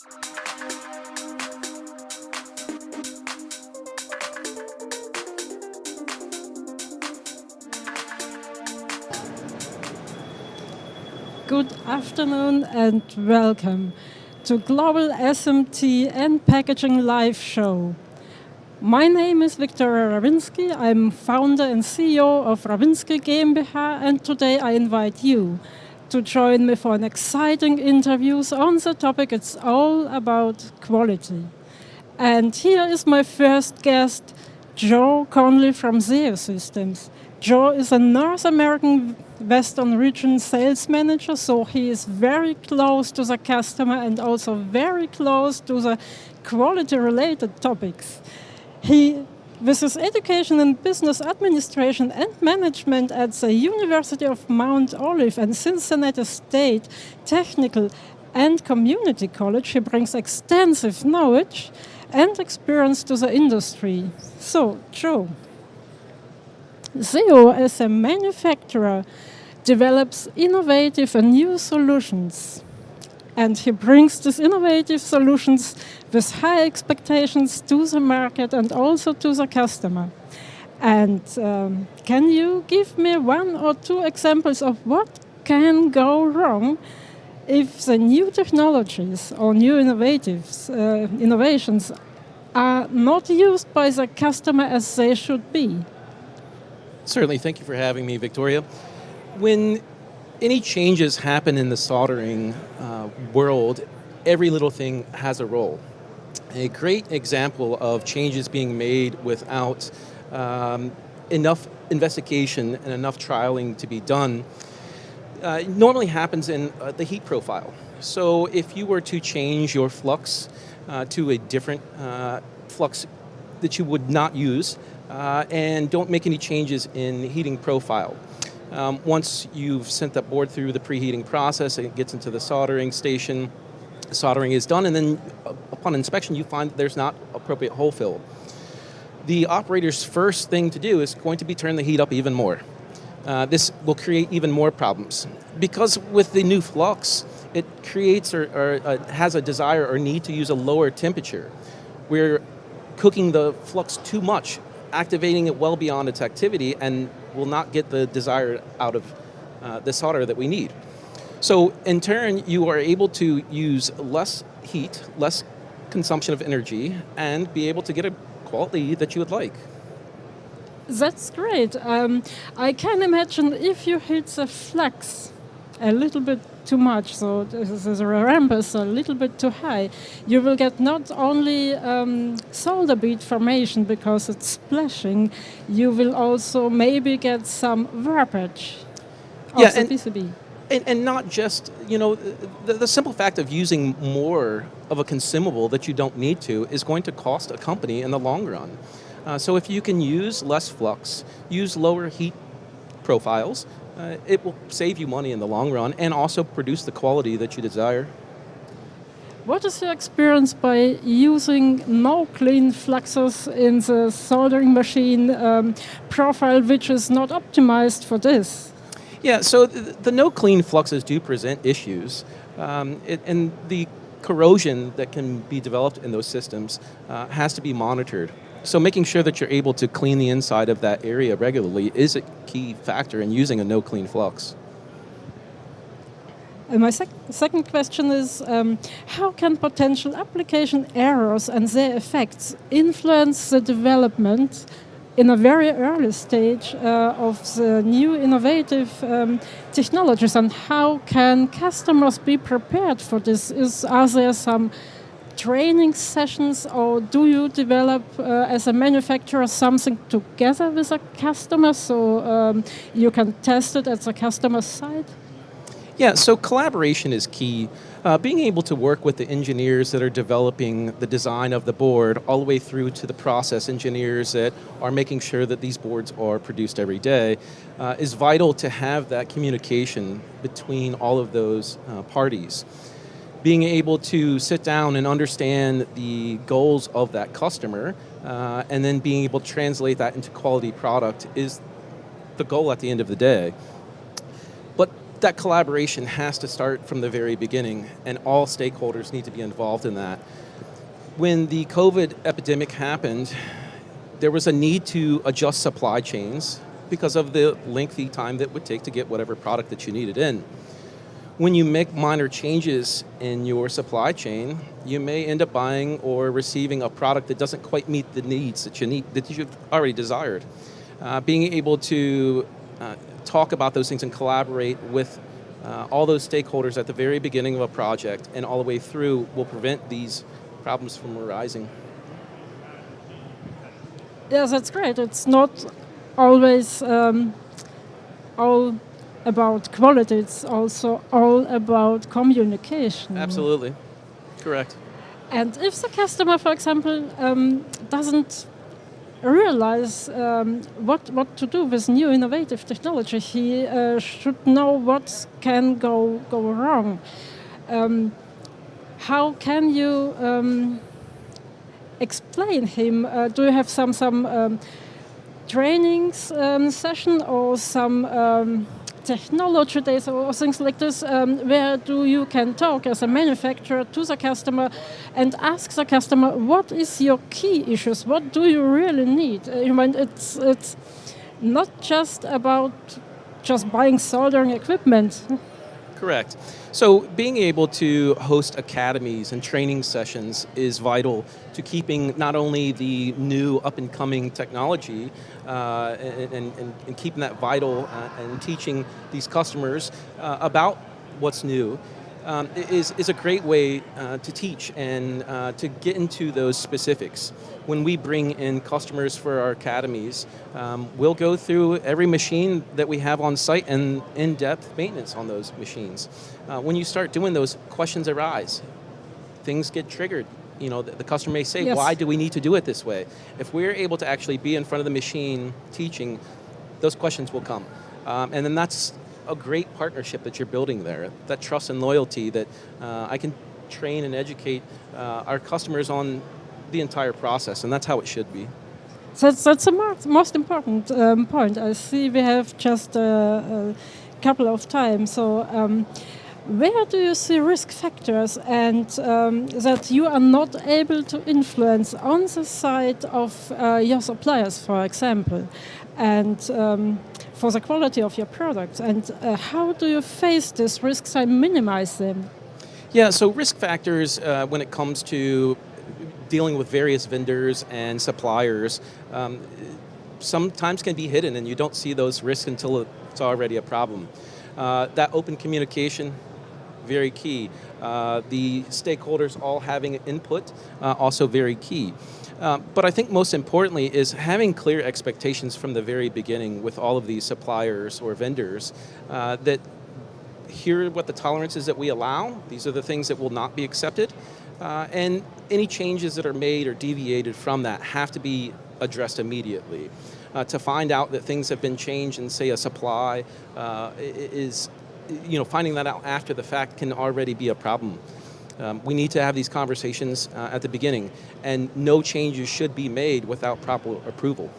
Good afternoon and welcome to Global SMT and Packaging Live Show. My name is Viktoria Rawinski. I'm founder and CEO of Rawinski GmbH, and today I invite you to join me for an exciting interviews on the topic it's all about quality. And here is my first guest, Joe Conley from Zeo Systems. Joe is a North American Western region sales manager, so he is very close to the customer and also very close to the quality-related topics. He, with his education in business administration and management at the University of Mount Olive and Cincinnati State Technical and Community College, he brings extensive knowledge and experience to the industry. So, Joe, Zeo as a manufacturer develops innovative and new solutions. And he brings these innovative solutions with high expectations to the market and also to the customer. And can you give me one or two examples of what can go wrong if the new technologies or new innovations are not used by the customer as they should be? Certainly, thank you for having me, Victoria. When any changes happen in the soldering world, every little thing has a role. A great example of changes being made without enough investigation and enough trialing to be done normally happens in the heat profile. So if you were to change your flux to a different flux that you would not use and don't make any changes in heating profile. Once you've sent that board through the preheating process, it gets into the soldering station, soldering is done, and then upon inspection you find that there's not appropriate hole fill. The operator's first thing to do is going to be turn the heat up even more. This will create even more problems. Because with the new flux, it creates or has a desire or need to use a lower temperature. We're cooking the flux too much, activating it well beyond its activity, and will not get the desire out of the solder that we need. So in turn, you are able to use less heat, less consumption of energy, and be able to get a quality that you would like. That's great. I can imagine if you hit the flux a little bit too much, so the ramp is a little bit too high, you will get not only solder bead formation because it's splashing, you will also maybe get some warpage of the PCB. And not just, the simple fact of using more of a consumable that you don't need to is going to cost a company in the long run. So if you can use less flux, use lower heat profiles, it will save you money in the long run and also produce the quality that you desire. What is your experience by using no clean fluxes in the soldering machine profile which is not optimized for this? Yeah, so the no clean fluxes do present issues, and the corrosion that can be developed in those systems has to be monitored. So making sure that you're able to clean the inside of that area regularly is a key factor in using a no clean flux. And my second question is, how can potential application errors and their effects influence the development in a very early stage of the new innovative technologies, and how can customers be prepared for this? Are there some training sessions, or do you develop as a manufacturer something together with a customer so you can test it at the customer side? Yeah, so collaboration is key. Being able to work with the engineers that are developing the design of the board all the way through to the process engineers that are making sure that these boards are produced every day is vital to have that communication between all of those parties. Being able to sit down and understand the goals of that customer and then being able to translate that into quality product is the goal at the end of the day. But that collaboration has to start from the very beginning, and all stakeholders need to be involved in that. When the COVID epidemic happened, there was a need to adjust supply chains because of the lengthy time that it would take to get whatever product that you needed in. When you make minor changes in your supply chain, you may end up buying or receiving a product that doesn't quite meet the needs that you've already desired. Being able to talk about those things and collaborate with all those stakeholders at the very beginning of a project and all the way through will prevent these problems from arising. Yes, that's great. It's not always all about quality, it's also all about communication. Absolutely, correct. And if the customer, for example, doesn't realize what to do with new innovative technology, he should know what can go wrong. How can you explain him? Do you have some trainings session or some technology days or things like this, where you can talk as a manufacturer to the customer and ask the customer, what is your key issues? What do you really need? It's not just about just buying soldering equipment. Correct. So being able to host academies and training sessions is vital to keeping not only the new up-and-coming technology and keeping that vital and teaching these customers about what's new is a great way to teach and to get into those specifics. When we bring in customers for our academies, we'll go through every machine that we have on site and in-depth maintenance on those machines. When you start doing those, questions arise. Things get triggered. You know, the customer may say, yes, why do we need to do it this way? If we're able to actually be in front of the machine teaching, those questions will come. And then that's a great partnership that you're building there, that trust and loyalty that I can train and educate our customers on the entire process, and that's how it should be. So that's the most important point. I see we have just a couple of times. So where do you see risk factors and that you are not able to influence on the side of your suppliers, for example, and for the quality of your products? And how do you face these risks and minimize them? Yeah, so risk factors when it comes to dealing with various vendors and suppliers sometimes can be hidden and you don't see those risks until it's already a problem. That open communication, very key. The stakeholders all having input, also very key. But I think most importantly is having clear expectations from the very beginning with all of these suppliers or vendors that here are what the tolerances that we allow, these are the things that will not be accepted, and any changes that are made or deviated from that have to be addressed immediately. To find out that things have been changed in, say, a supply is, finding that out after the fact can already be a problem. We need to have these conversations at the beginning, and no changes should be made without proper approval.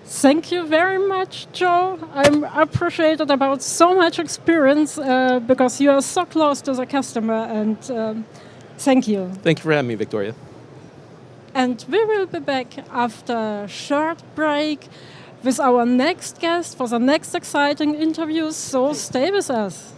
Thank you very much, Joe. I'm appreciated about so much experience because you are so close to the customer, and thank you. Thank you for having me, Victoria. And we will be back after a short break with our next guest for the next exciting interviews, so stay with us.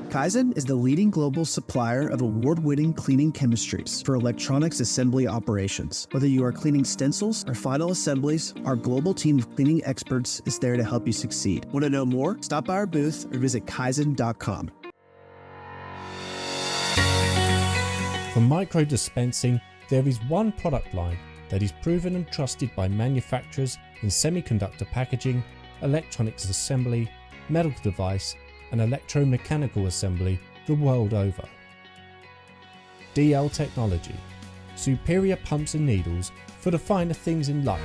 Kaizen is the leading global supplier of award-winning cleaning chemistries for electronics assembly operations. Whether you are cleaning stencils or final assemblies, our global team of cleaning experts is there to help you succeed. Want to know more? Stop by our booth or visit kaizen.com. For micro dispensing, there is one product line that is proven and trusted by manufacturers in semiconductor packaging, electronics assembly, medical device, and electromechanical assembly the world over. DL Technology, superior pumps and needles for the finer things in life.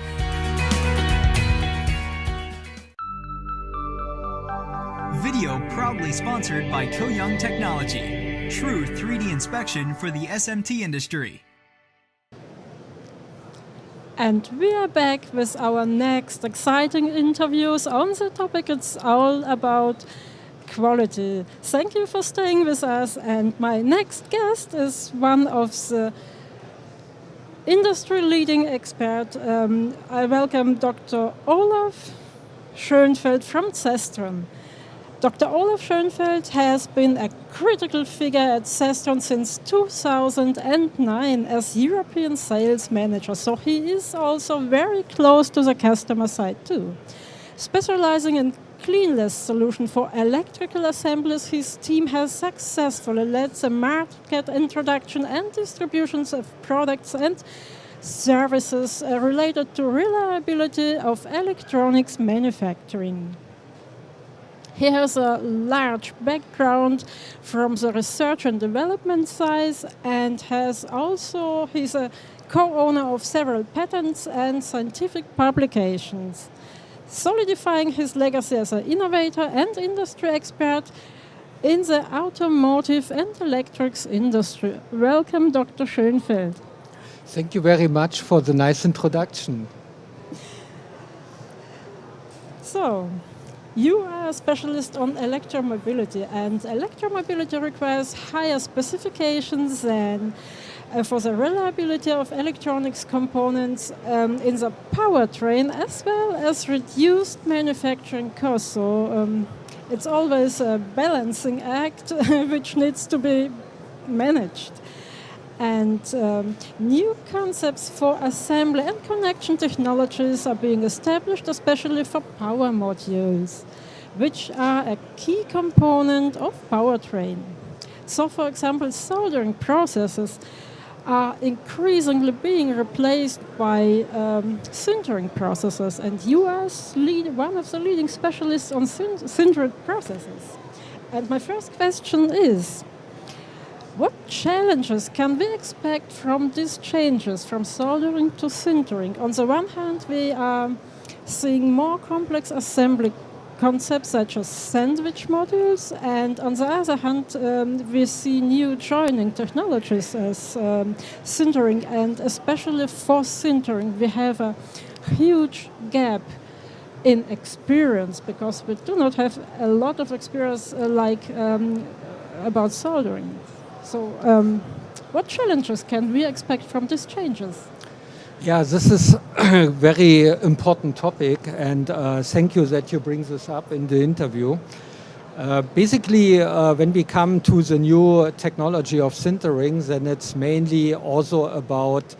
Video proudly sponsored by Kyoyoung Technology, true 3D inspection for the SMT industry. And we are back with our next exciting interviews on the topic. It's all about quality. Thank you for staying with us. And my next guest is one of the industry-leading experts. I welcome Dr. Olaf Schönfeld from Cestron. Dr. Olaf Schönfeld has been a critical figure at Cestron since 2009 as European sales manager, so he is also very close to the customer side too. Specializing in cleanless solution for electrical assemblies, his team has successfully led the market introduction and distributions of products and services related to reliability of electronics manufacturing. He has a large background from the research and development side and he's a co-owner of several patents and scientific publications, solidifying his legacy as an innovator and industry expert in the automotive and electrics industry. Welcome, Dr. Schönfeld. Thank you very much for the nice introduction. So, you are a specialist on electromobility, and electromobility requires higher specifications than for the reliability of electronics components in the powertrain, as well as reduced manufacturing costs. So it's always a balancing act which needs to be managed. And new concepts for assembly and connection technologies are being established, especially for power modules, which are a key component of powertrain. So, for example, soldering processes are increasingly being replaced by sintering processes, and you are one of the leading specialists on sintering processes. And my first question is, what challenges can we expect from these changes from soldering to sintering? On the one hand, we are seeing more complex assembly concepts such as sandwich modules, and on the other hand, we see new joining technologies as sintering, and especially for sintering, we have a huge gap in experience because we do not have a lot of experience about soldering. So, what challenges can we expect from these changes? Yeah, this is a very important topic, and thank you that you bring this up in the interview. Basically, when we come to the new technology of sintering, then it's mainly also about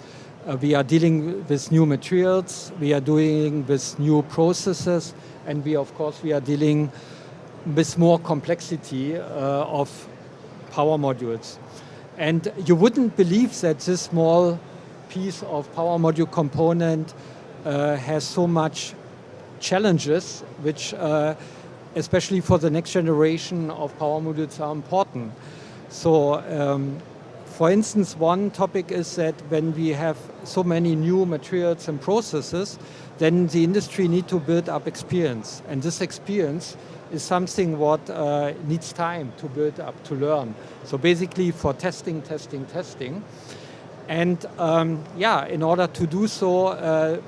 we are dealing with new materials, we are doing with new processes, and we are dealing with more complexity of power modules. And you wouldn't believe that this small piece of power module component has so much challenges, which especially for the next generation of power modules are important. So for instance, one topic is that when we have so many new materials and processes, then the industry needs to build up experience. And this experience is something what needs time to build up, to learn. So basically for testing. And in order to do so,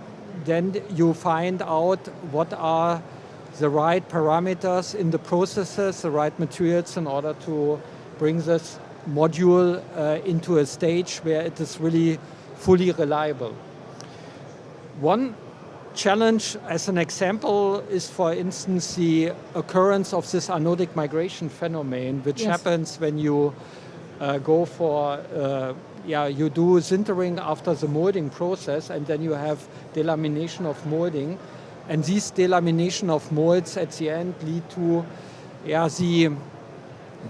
then you find out what are the right parameters in the processes, the right materials in order to bring this module into a stage where it is really fully reliable. One challenge, as an example, is, for instance, the occurrence of this anodic migration phenomenon, which happens when you go for, you do sintering after the molding process, and then you have delamination of molding. And these delamination of molds at the end lead to the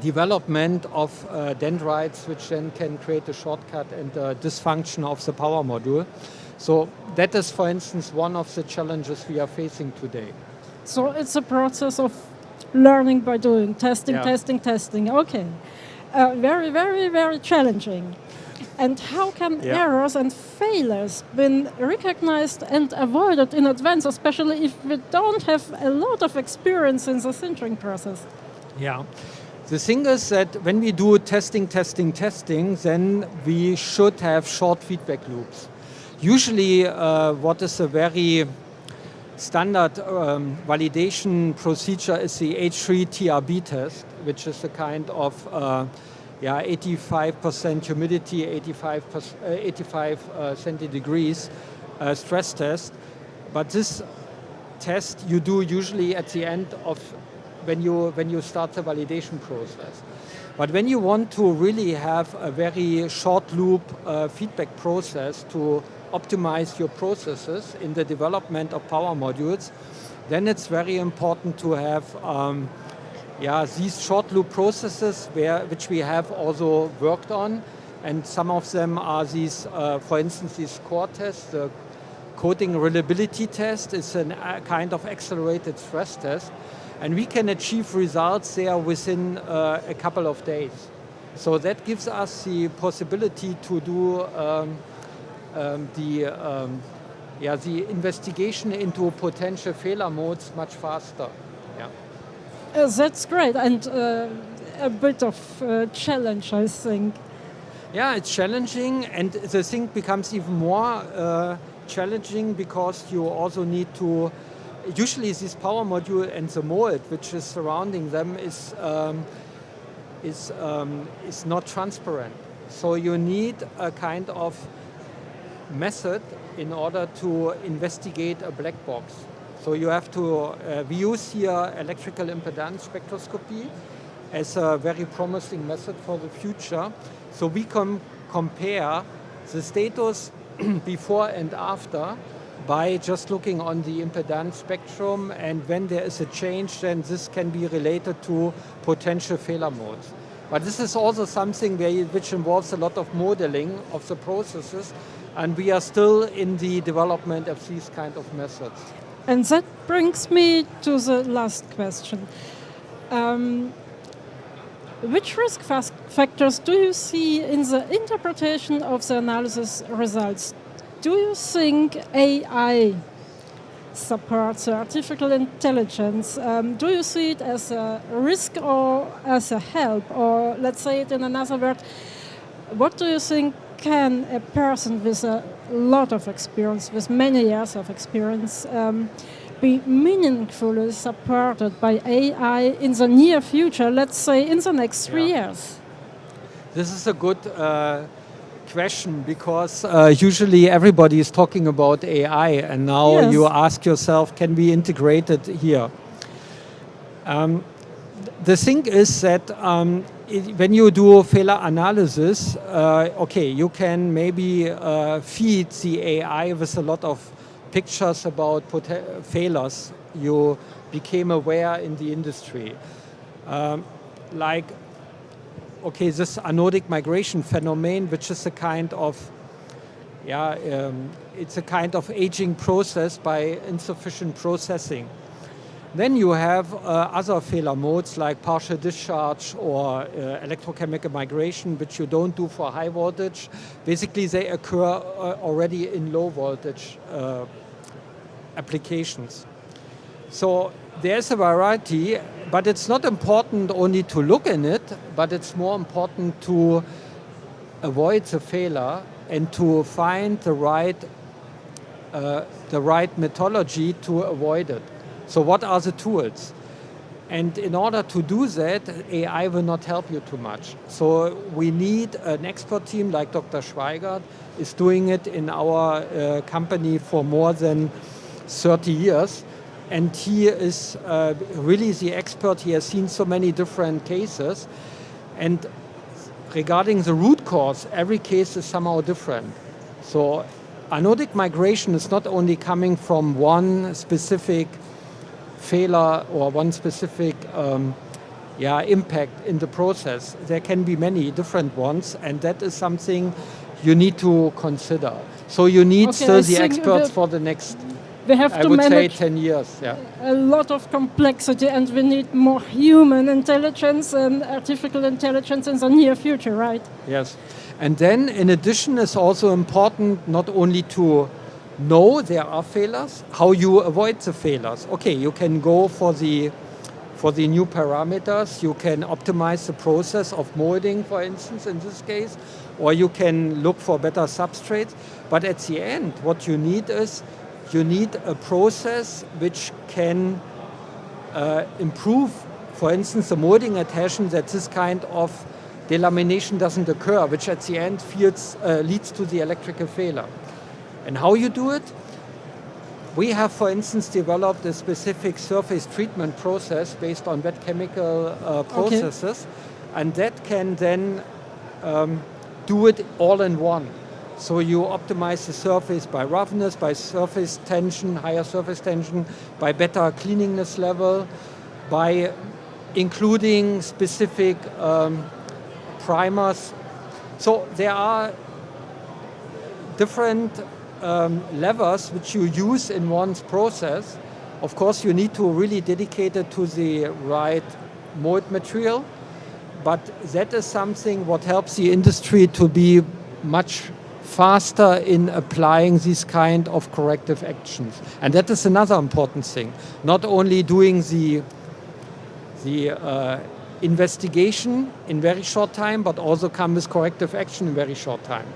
development of dendrites, which then can create a shortcut and a dysfunction of the power module. So that is, for instance, one of the challenges we are facing today. So it's a process of learning by doing, testing. Okay. Very, very, very challenging. And how can errors and failures be recognized and avoided in advance, especially if we don't have a lot of experience in the sintering process? Yeah. The thing is that when we do testing, then we should have short feedback loops. Usually, what is a very standard validation procedure is the H3 TRB test, which is a kind of 85% humidity, 85 centi-degrees stress test. But this test you do usually at the end of when you start the validation process. But when you want to really have a very short loop feedback process to optimize your processes in the development of power modules, then it's very important to have these short loop processes which we have also worked on. And some of them are these, for instance, these core tests. The coating reliability test is a kind of accelerated stress test. And we can achieve results there within a couple of days. So that gives us the possibility to do the investigation into potential failure modes much faster. Yeah. That's great, and a bit of challenge, I think. Yeah, it's challenging, and the thing becomes even more challenging because you also need to. Usually, this power module and the mold which is surrounding them is not transparent. So you need a kind of method in order to investigate a black box. So you have to, we use here electrical impedance spectroscopy as a very promising method for the future. So we can compare the status before and after by just looking on the impedance spectrum, and when there is a change, then this can be related to potential failure modes. But this is also something which involves a lot of modeling of the processes, and we are still in the development of these kind of methods. And that brings me to the last question. Which risk factors do you see in the interpretation of the analysis results? Do you think AI supports artificial intelligence? Do you see it as a risk or as a help? Or let's say it in another word, what do you think can a person with a lot of experience, with many years of experience, be meaningfully supported by AI in the near future, let's say in the next 3 years? This is a good question, because usually everybody is talking about AI, and now you ask yourself, can we integrate it here? The thing is that when you do failure analysis, you can maybe feed the AI with a lot of pictures about failures you became aware in the industry. This anodic migration phenomenon, which is a kind of, it's a kind of aging process by insufficient processing. Then you have other failure modes like partial discharge or electrochemical migration, which you don't do for high voltage. Basically, they occur already in low voltage applications. So there's a variety, but it's not important only to look in it, but it's more important to avoid the failure and to find the right methodology to avoid it. So what are the tools? And in order to do that, AI will not help you too much. So we need an expert team like Dr. Schweigert is doing it in our company for more than 30 years. And he is really the expert. He has seen so many different cases. And regarding the root cause, every case is somehow different. So anodic migration is not only coming from one specific failure or one specific impact in the process. There can be many different ones, and that is something you need to consider. So you need still the experts for the next, we have I to would say, manage 10 years. Yeah. A lot of complexity, and we need more human intelligence and artificial intelligence in the near future, right? Yes. And then, in addition, it's also important not only to know there are failures, how you avoid the failures. Okay, you can go for the for the new parameters. You can optimize the process of molding, for instance, in this case, or you can look for better substrates. But at the end, what you need is you need a process which can improve, for instance, the molding adhesion, that this kind of delamination doesn't occur, which at the end leads to the electrical failure. And how you do it? We have, for instance, developed a specific surface treatment process based on wet chemical processes, and that can then do it all in one. So you optimize the surface by roughness, by surface tension, higher surface tension, by better cleanliness level, by including specific primers. So there are different levers which you use in one's process. Of course, you need to really dedicate it to the right mold material, but that is something what helps the industry to be much faster in applying these kind of corrective actions. And that is another important thing. Not only doing the investigation in very short time, but also come with corrective action in very short time.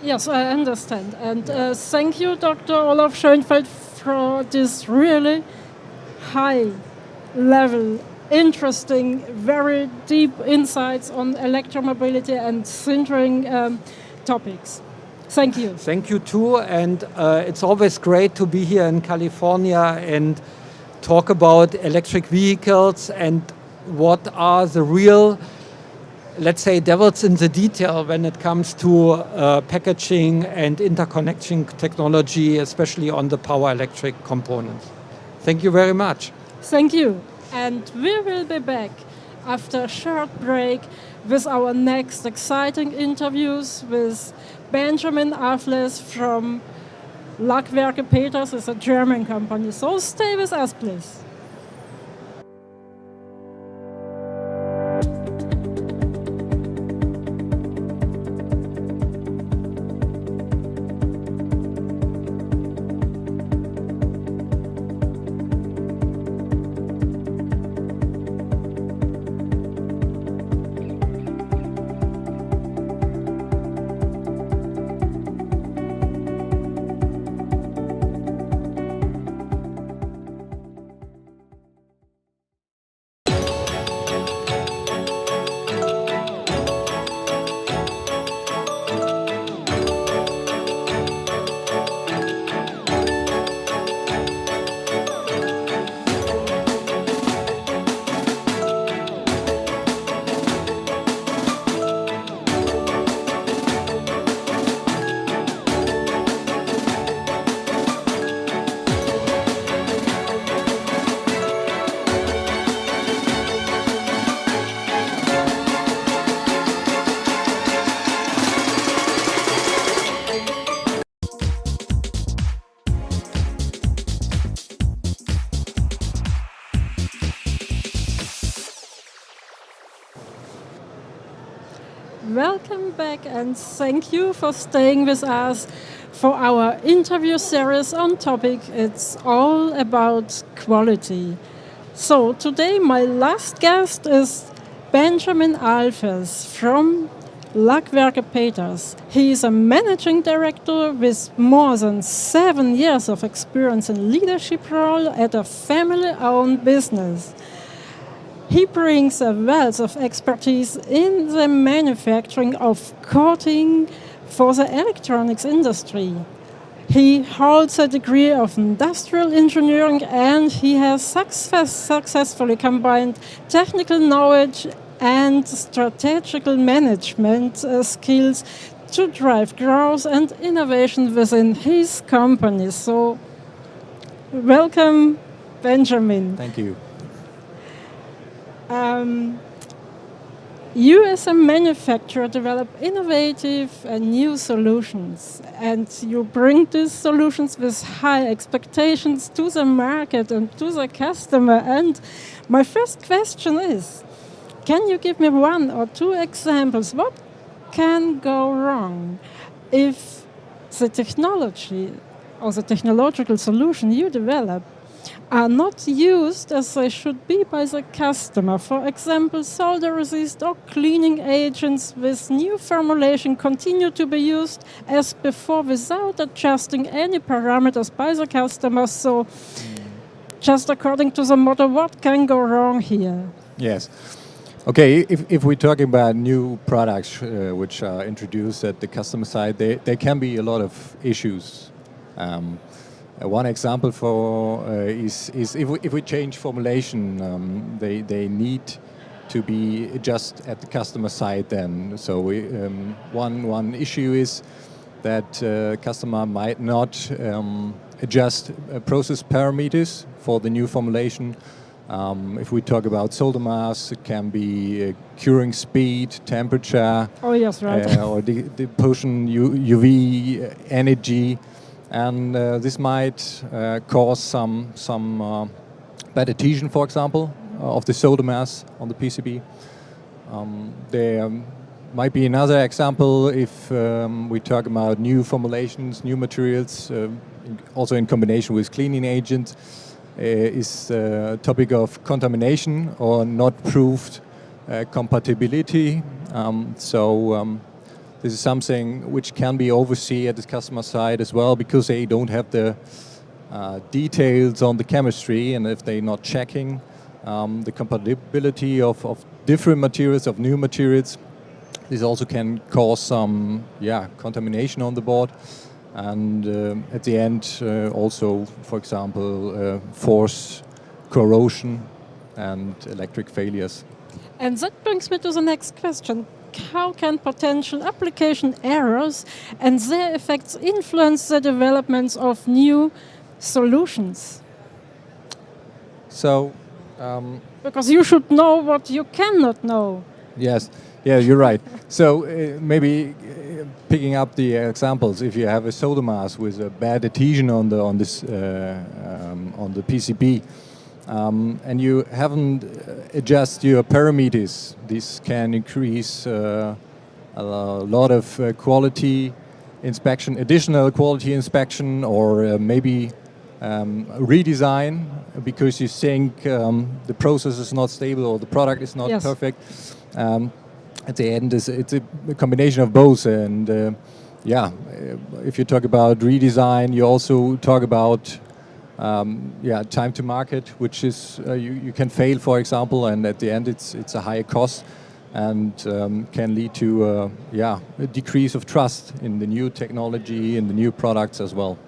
Yes, I understand. And thank you, Dr. Olaf Schoenfeld, for this really high-level, interesting, very deep insights on electromobility and sintering topics. Thank you. Thank you too. And it's always great to be here in California and talk about electric vehicles and what are the real, let's say, devils in the detail when it comes to packaging and interconnection technology, especially on the power electric components. Thank you very much. Thank you. And we will be back after a short break with our next exciting interviews with Benjamin Affles from Lackwerke Peters, is a German company. So stay with us, please. Welcome back and thank you for staying with us for our interview series on topic It's All About Quality. So today my last guest is Benjamin Affles from Lackwerke Peters. He is a managing director with more than 7 years of experience in leadership role at a family-owned business. He brings a wealth of expertise in the manufacturing of coating for the electronics industry. He holds a degree of industrial engineering and he has successfully combined technical knowledge and strategical management skills to drive growth and innovation within his company. So, welcome, Benjamin. Thank you. You as a manufacturer develop innovative and new solutions, and you bring these solutions with high expectations to the market and to the customer. And my first question is, can you give me 1 or 2 examples? What can go wrong if the technology or the technological solution you develop are not used as they should be by the customer. For example, solder resist or cleaning agents with new formulation continue to be used as before without adjusting any parameters by the customer. So just according to the model, what can go wrong here? Yes. Okay, if we're talking about new products which are introduced at the customer side, there can be a lot of issues. One example for is if we change formulation, they need to be adjusted at the customer side then. So one issue is that customer might not adjust process parameters for the new formulation. If we talk about solder mass, it can be curing speed, temperature, Oh, yes, right. or the potion UV energy, and this might cause some bad adhesion, for example, of the solder mass on the PCB. There might be another example if we talk about new formulations, new materials, also in combination with cleaning agents. Is the topic of contamination or not proved compatibility. This is something which can be overseen at the customer side as well, because they don't have the details on the chemistry, and if they're not checking the compatibility of different materials, of new materials, this also can cause some contamination on the board. And at the end, also, for example, force corrosion and electric failures. And that brings me to the next question. How can potential application errors and their effects influence the developments of new solutions? So, Because you should know what you cannot know. yes, yeah, you're right. So maybe picking up the examples, if you have a solder mass with a bad adhesion on the PCB, and you haven't adjusted your parameters, this can increase a lot of quality inspection, additional quality inspection, or maybe redesign because you think the process is not stable or the product is not perfect. At the end, it's a combination of both. And if you talk about redesign, you also talk about time to market, which is you can fail, for example, and at the end it's a higher cost and can lead to a decrease of trust in the new technology and the new products as well.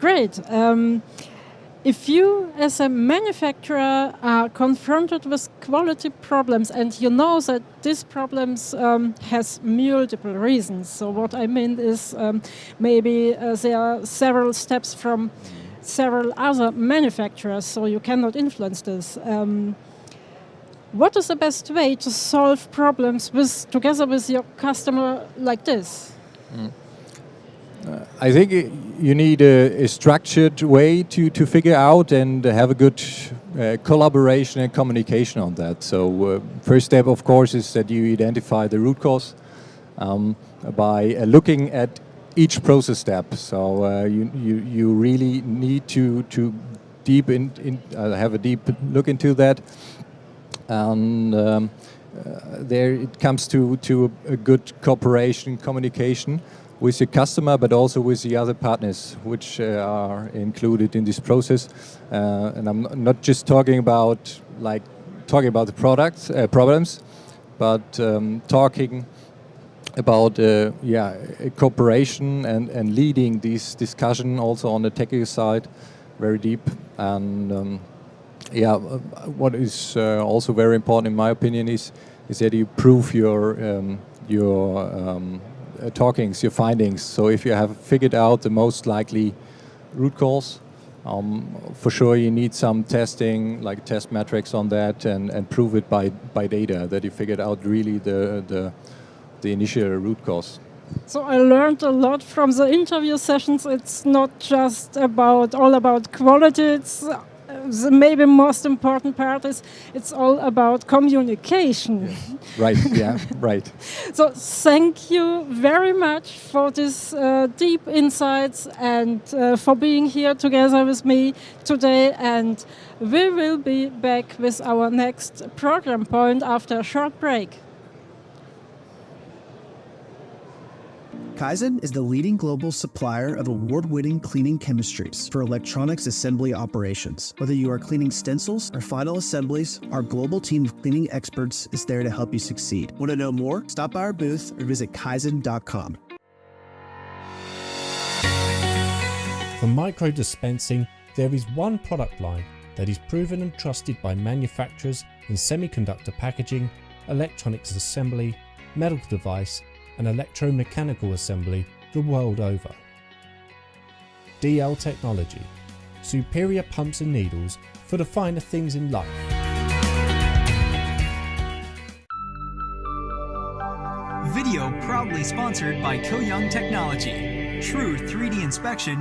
Great. If you, as a manufacturer, are confronted with quality problems and you know that these problems has multiple reasons, so what I mean is maybe there are several steps from several other manufacturers, so you cannot influence this. What is the best way to solve problems together with your customer like this? I think you need a structured way to figure out and have a good collaboration and communication on that. So first step, of course, is that you identify the root cause by looking at each process step. So you really need to have a deep look into that. And there it comes to a good cooperation, communication with your customer, but also with the other partners which are included in this process. And I'm not just talking about the products problems, but talking about cooperation and leading this discussion also on the technical side, very deep. And what is also very important in my opinion is that you prove your talkings, your findings. So if you have figured out the most likely root cause, for sure you need some testing, like test metrics on that, and prove it by data that you figured out really the initial root cause. So I learned a lot from the interview sessions. It's not just all about quality. It's the maybe most important part is it's all about communication. Right, yeah, right. So thank you very much for this deep insights and for being here together with me today. And we will be back with our next program point after a short break. Kaizen is the leading global supplier of award-winning cleaning chemistries for electronics assembly operations. Whether you are cleaning stencils or final assemblies, our global team of cleaning experts is there to help you succeed. Want to know more? Stop by our booth or visit kaizen.com. For micro dispensing, there is one product line that is proven and trusted by manufacturers in semiconductor packaging, electronics assembly, medical device, and electromechanical assembly the world over. DL Technology, superior pumps and needles for the finer things in life. Video proudly sponsored by Kil Young Technology. True 3D inspection